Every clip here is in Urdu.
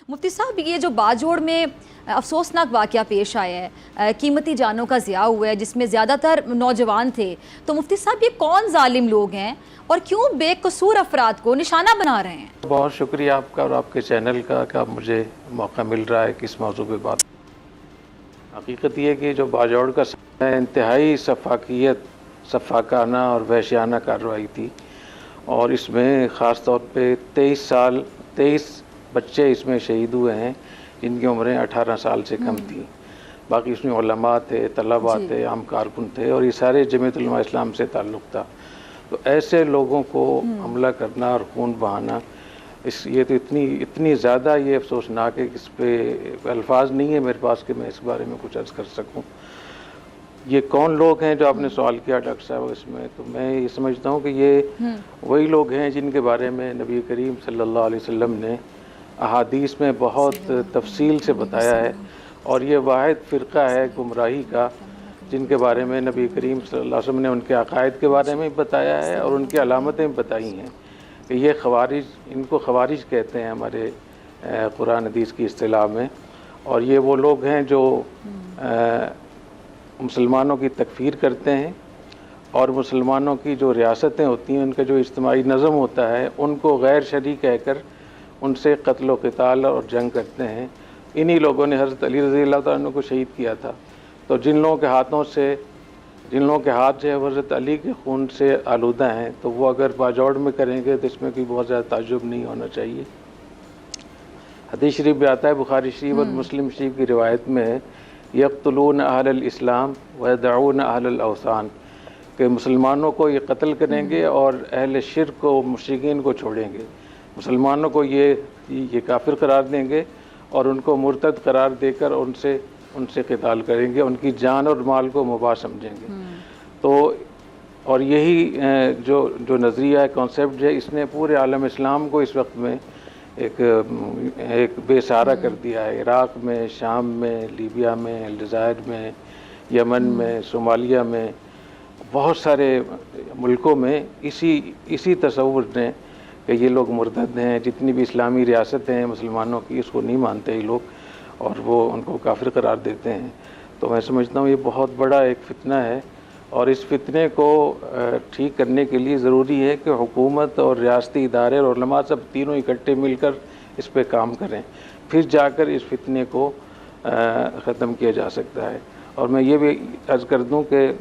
مفتی صاحب یہ جو باجوڑ میں افسوسناک واقعہ پیش آیا ہے، قیمتی جانوں کا ضیاع ہوا ہے جس میں زیادہ تر نوجوان تھے، تو مفتی صاحب یہ کون ظالم لوگ ہیں اور کیوں بے قصور افراد کو نشانہ بنا رہے ہیں؟ بہت شکریہ آپ کا اور آپ کے چینل کا کہ مجھے موقع مل رہا ہے کہ اس موضوع پہ بات. حقیقت یہ کہ جو باجوڑ کا انتہائی سفاکانہ اور وحشیانہ کارروائی تھی، اور اس میں خاص طور پہ 23 بچے اس میں شہید ہوئے ہیں جن کی عمریں 18 سال سے کم تھیں. باقی اس میں علماء تھے، طلباء تھے، عام کارکن تھے، اور یہ سارے جمعیت علماء اسلام سے تعلق تھا. تو ایسے لوگوں کو حملہ کرنا اور خون بہانا، یہ تو اتنی زیادہ یہ افسوسناک ہے کہ اس پہ الفاظ نہیں ہے میرے پاس کہ میں اس بارے میں کچھ عرض کر سکوں. یہ کون لوگ ہیں جو آپ نے سوال کیا ڈاکٹر صاحب اس میں، تو میں یہ سمجھتا ہوں کہ یہ وہی لوگ ہیں جن کے بارے میں نبی کریم صلی اللہ علیہ وسلم نے احادیث میں بہت تفصیل سے بتایا ہے، اور یہ واحد فرقہ ہے گمراہی کا جن کے بارے میں نبی کریم صلی اللہ علیہ وسلم نے ان کے عقائد کے بارے میں بتایا ہے اور ان کی علامتیں بتائی ہیں کہ یہ خوارج، ان کو خوارج کہتے ہیں ہمارے قرآن حدیث کی اصطلاح میں. اور یہ وہ لوگ ہیں جو مسلمانوں کی تکفیر کرتے ہیں، اور مسلمانوں کی جو ریاستیں ہوتی ہیں، ان کا جو اجتماعی نظم ہوتا ہے، ان کو غیر شرعی کہہ کر ان سے قتل و قتال اور جنگ کرتے ہیں. انہی لوگوں نے حضرت علی رضی اللہ تعالیٰ عنہ کو شہید کیا تھا. تو جن لوگوں کے ہاتھ جو ہے حضرت علی کے خون سے آلودہ ہیں، تو وہ اگر باجوڑ میں کریں گے تو اس میں کوئی بہت زیادہ تعجب نہیں ہونا چاہیے. حدیث شریف بھی آتا ہے، بخاری شریف اور مسلم شریف کی روایت میں ہے، یقتلون اہل الاسلام ویدعون اہل الاوثان، کہ مسلمانوں کو یہ قتل کریں گے اور اہل شرک کو، مشرکین کو چھوڑیں گے. مسلمانوں کو یہ کافر قرار دیں گے اور ان کو مرتد قرار دے کر ان سے قتال کریں گے، ان کی جان اور مال کو مباح سمجھیں گے. تو اور یہی جو نظریہ ہے، کانسیپٹ ہے، اس نے پورے عالم اسلام کو اس وقت میں ایک بے سہارا کر دیا ہے. عراق میں، شام میں، لیبیا میں، الجزائر میں، یمن میں، صومالیہ میں، بہت سارے ملکوں میں اسی تصور نے کہ یہ لوگ مرتد ہیں. جتنی بھی اسلامی ریاستیں ہیں مسلمانوں کی، اس کو نہیں مانتے یہ لوگ اور وہ ان کو کافر قرار دیتے ہیں. تو میں سمجھتا ہوں یہ بہت بڑا ایک فتنہ ہے، اور اس فتنے کو ٹھیک کرنے کے لیے ضروری ہے کہ حکومت اور ریاستی ادارے اور علماء سب تینوں اکٹھے مل کر اس پہ کام کریں، پھر جا کر اس فتنے کو ختم کیا جا سکتا ہے. اور میں یہ بھی عرض کر دوں کہ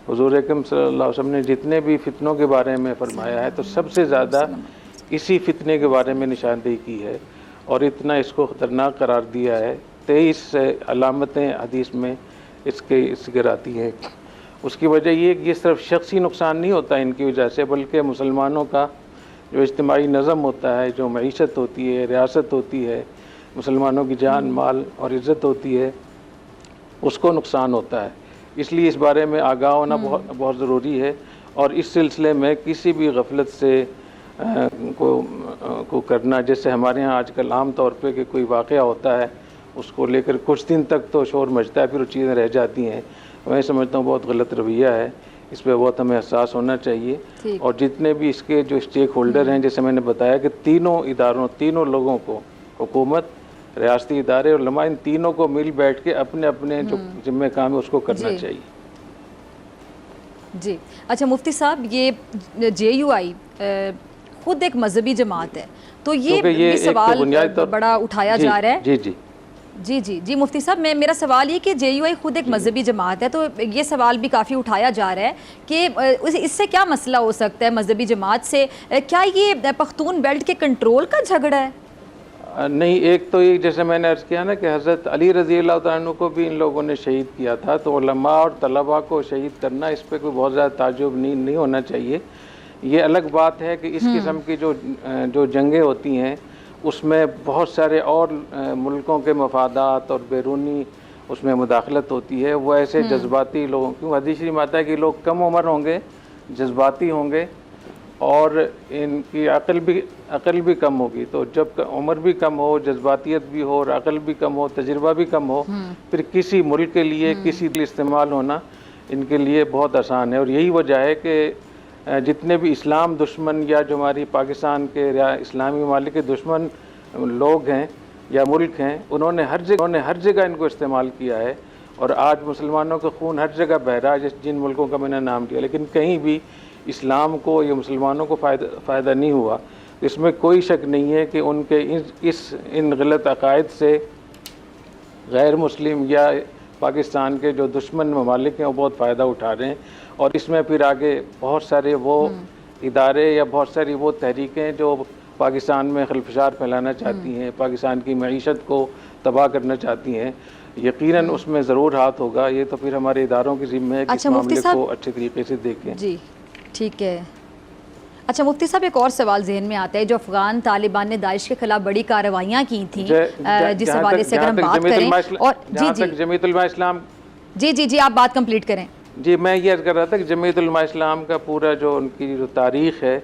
حضور اکرم صلی اللہ علیہ وسلم نے جتنے بھی فتنوں کے بارے میں فرمایا ہے تو سب سے زیادہ اسی فتنے کے بارے میں نشاندہی کی ہے اور اتنا اس کو خطرناک قرار دیا ہے. 23 علامتیں حدیث میں اس کے ذکر آتی ہیں. اس کی وجہ یہ کہ یہ صرف شخصی نقصان نہیں ہوتا ان کی وجہ سے، بلکہ مسلمانوں کا جو اجتماعی نظم ہوتا ہے، جو معیشت ہوتی ہے، ریاست ہوتی ہے، مسلمانوں کی جان، مال اور عزت ہوتی ہے، اس کو نقصان ہوتا ہے. اس لیے اس بارے میں آگاہ ہونا بہت ضروری ہے. اور اس سلسلے میں کسی بھی غفلت سے کو کرنا، جیسے ہمارے ہاں آج کل عام طور پہ کہ کوئی واقعہ ہوتا ہے اس کو لے کر کچھ دن تک تو شور مچتا ہے، پھر وہ چیزیں رہ جاتی ہیں. میں سمجھتا ہوں بہت غلط رویہ ہے، اس پہ بہت ہمیں احساس ہونا چاہیے. اور جتنے بھی اس کے جو اسٹیک ہولڈر ہیں، جیسے میں نے بتایا کہ تینوں لوگوں کو، حکومت، ریاستی ادارے اور علماء، ان تینوں کو مل بیٹھ کے اپنے جو ذمہ کام ہے اس کو کرنا چاہیے. جی اچھا مفتی صاحب، یہ JUI خود ایک مذہبی جماعت ہے، تو یہ سوال بڑا اٹھایا جا رہا ہے. جی مفتی صاحب، میرا سوال یہ کہ JUI خود ایک مذہبی جماعت ہے، تو یہ سوال بھی کافی اٹھایا جا رہا ہے کہ اس سے کیا مسئلہ ہو سکتا ہے مذہبی جماعت سے؟ کیا یہ پختون بیلٹ کے کنٹرول کا جھگڑا ہے؟ نہیں، ایک تو یہ جیسے میں نے عرض کیا نا کہ حضرت علی رضی اللہ تعالیٰ عنہ کو بھی ان لوگوں نے شہید کیا تھا، تو علماء اور طلباء کو شہید کرنا، اس پہ کوئی بہت زیادہ تعجب نہیں ہونا چاہیے. یہ الگ بات ہے کہ اس قسم کی جو جنگیں ہوتی ہیں اس میں بہت سارے اور ملکوں کے مفادات اور بیرونی اس میں مداخلت ہوتی ہے. وہ ایسے جذباتی لوگوں کیوں حدیث شریف میں آتا ہے کہ لوگ کم عمر ہوں گے، جذباتی ہوں گے اور ان کی عقل بھی کم ہوگی. تو جب عمر بھی کم ہو، جذباتیت بھی ہو اور عقل بھی کم ہو، تجربہ بھی کم ہو، پھر کسی ملک کے لیے کسی لیے استعمال ہونا ان کے لیے بہت آسان ہے. اور یہی وجہ ہے کہ جتنے بھی اسلام دشمن یا جو ہماری پاکستان کے اسلامی ممالک کے دشمن لوگ ہیں، یا ملک ہیں، انہوں نے ہر جگہ ان کو استعمال کیا ہے، اور آج مسلمانوں کا خون ہر جگہ بہہ رہا ہے جن ملکوں کا میں نے نام لیا، لیکن کہیں بھی اسلام کو یا مسلمانوں کو فائدہ نہیں ہوا۔ اس میں کوئی شک نہیں ہے کہ ان کے ان غلط عقائد سے غیر مسلم یا پاکستان کے جو دشمن ممالک ہیں وہ بہت فائدہ اٹھا رہے ہیں، اور اس میں پھر آگے بہت سارے وہ ادارے یا بہت ساری وہ تحریکیں جو پاکستان میں خلفشار پھیلانا چاہتی ہیں، پاکستان کی معیشت کو تباہ کرنا چاہتی ہیں، یقیناً اس میں ضرور ہاتھ ہوگا۔ یہ تو پھر ہمارے اداروں کی ذمہ ہے کہ اس معاملے کو اچھے طریقے سے دیکھیں۔ جی ٹھیک ہے۔ اچھا مفتی صاحب، ایک اور سوال ذہن میں آتا ہے، جو افغان طالبان نے داعش کے خلاف بڑی کارروائیاں کی تھیں، جس حوالے سے اگر ہم بات کریں، اور جمعیت علماء اسلام، جی آپ بات کمپلیٹ کریں۔ جی میں یہ عرض کر رہا تھا کہ جمعیت علماء اسلام کا پورا جو ان کی جو تاریخ ہے،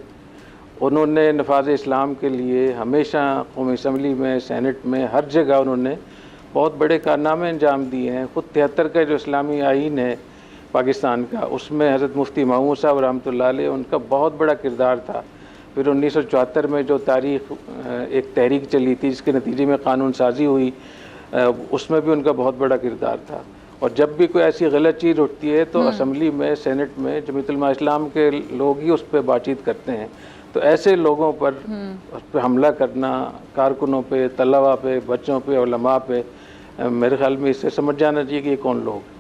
انہوں نے نفاذ اسلام کے لیے ہمیشہ قومی اسمبلی میں، سینٹ میں، ہر جگہ انہوں نے بہت بڑے کارنامے انجام دیے ہیں۔ خود 73 کا جو اسلامی آئین ہے پاکستان کا، اس میں حضرت مفتی محمود صاحب رحمۃ اللہ علیہ ان کا بہت بڑا کردار تھا۔ پھر 1974 میں جو ایک تحریک چلی تھی جس کے نتیجے میں قانون سازی ہوئی، اس میں بھی ان کا بہت بڑا کردار تھا۔ اور جب بھی کوئی ایسی غلط چیز اٹھتی ہے تو اسمبلی میں، سینٹ میں جمعیت علماء اسلام کے لوگ ہی اس پہ بات چیت کرتے ہیں۔ تو ایسے لوگوں پر اس پہ حملہ کرنا، کارکنوں پہ، طلباء پہ، بچوں پہ، علماء پہ، میرے خیال میں اس سے سمجھ جانا چاہیے کہ یہ کون لوگ۔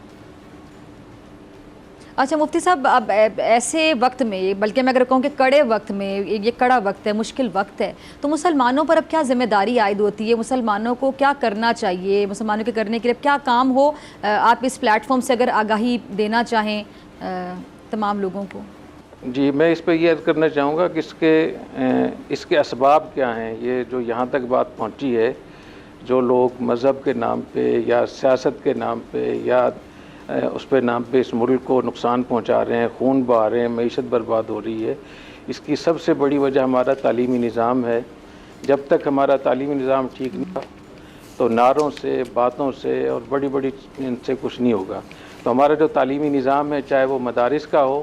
اچھا مفتی صاحب، اب ایسے وقت میں، بلکہ میں اگر کہوں کہ کڑے وقت میں، یہ کڑا وقت ہے، مشکل وقت ہے، تو مسلمانوں پر اب کیا ذمہ داری عائد ہوتی ہے؟ مسلمانوں کو کیا کرنا چاہیے؟ مسلمانوں کے کرنے کے لیے کیا کام ہو؟ آپ اس پلیٹ فارم سے اگر آگاہی دینا چاہیں تمام لوگوں کو۔ جی میں اس پہ یہ عرض کرنا چاہوں گا کہ اس کے اسباب کیا ہیں۔ یہ جو یہاں تک بات پہنچی ہے، جو لوگ مذہب کے نام پہ یا سیاست کے نام پہ یا اس پہ نام پہ اس ملک کو نقصان پہنچا رہے ہیں، خون بہا رہے ہیں، معیشت برباد ہو رہی ہے، اس کی سب سے بڑی وجہ ہمارا تعلیمی نظام ہے۔ جب تک ہمارا تعلیمی نظام ٹھیک نہیں ہوا تو نعروں سے، باتوں سے اور بڑی بڑی ان سے کچھ نہیں ہوگا۔ تو ہمارا جو تعلیمی نظام ہے، چاہے وہ مدارس کا ہو،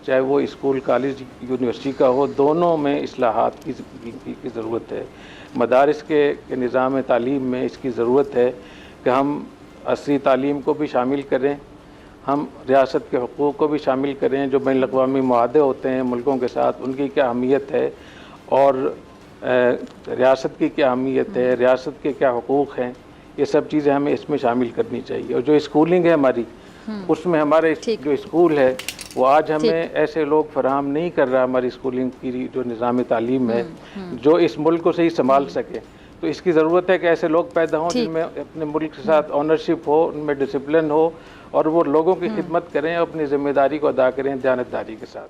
چاہے وہ اسکول، کالج، یونیورسٹی کا ہو، دونوں میں اصلاحات کی ضرورت ہے۔ مدارس کے نظام تعلیم میں اس کی ضرورت ہے کہ ہم عصری تعلیم کو بھی شامل کریں، ہم ریاست کے حقوق کو بھی شامل کریں، جو بین الاقوامی معاہدے ہوتے ہیں ملکوں کے ساتھ، ان کی کیا اہمیت ہے، اور ریاست کی کیا اہمیت ہے، ریاست کے کیا حقوق ہیں، یہ سب چیزیں ہمیں اس میں شامل کرنی چاہیے۔ اور جو اسکولنگ ہے ہماری، اس میں ہمارے جو اسکول ہے وہ آج ہمیں ایسے لوگ فراہم نہیں کر رہا، ہماری اسکولنگ کی جو نظام تعلیم ہے، جو اس ملک کو صحیح سنبھال سکے۔ تو اس کی ضرورت ہے کہ ایسے لوگ پیدا ہوں جن میں اپنے ملک کے ساتھ آنرشپ ہو، ان میں ڈسپلن ہو، اور وہ لوگوں کی خدمت کریں اور اپنی ذمہ داری کو ادا کریں دیانتداری کے ساتھ۔